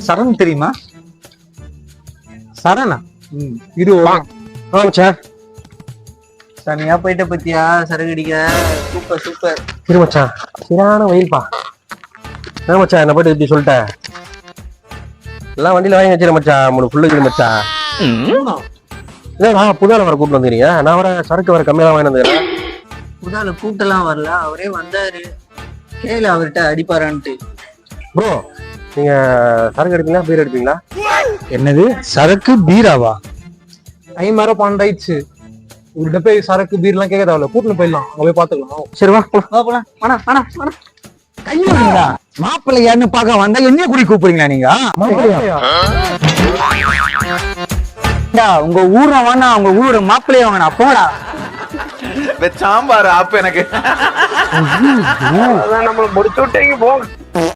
சரண் தெரியுமா? சரணா? இது மச்சான் தனியா போயிட்ட பத்தியா சரக்கு அடிக்க. Super super. இரு மச்சான், சரியான வெயில்பா. என்ன மச்சான் என்ன போயிட்டு இப்படி சொல்லிட்டேன்? எல்லாம் வண்டியில வாங்கி வச்சிரு மச்சான், உங்களுக்கு ஃபுல்லு மச்சான். இல்ல புதால வர கூட்டு வந்துக்கிறீங்க, நான் வர சரக்கு வர கம்மியா தான் வாங்கி வந்துக்கிறேன். புதால கூட்டெல்லாம் வரல, அவரே வந்தாரு. கேளு அவர்கிட்ட அடிப்பாரான்ட்டு. ப்ரோ நீங்க சரக்கு எடுப்பீங்களா பீர் எடுப்பீங்களா? என்னது சரக்கு பீராவா? டைம் வேற 12 ஆயிடுச்சு. உங்கள்கிட்ட போய் சரக்கு பீர் எல்லாம் கேட்க தேவையில்ல, கூட்டிட்டு போயிடலாம், அங்க போய் பாத்துக்கலாம். சரி வா போலாம். வேணா கையா மாப்பிள்ளையான்னு பாக்க வந்தா என்ன குடி கூப்பிடுறீங்களா நீங்க? உங்க ஊரை வேணா, உங்க ஊரோட மாப்பிள்ளைய வேணா, போடா. சாம்பார் ஆப்பு எனக்கு நம்மள முடிச்சு விட்டீங்க போங்க.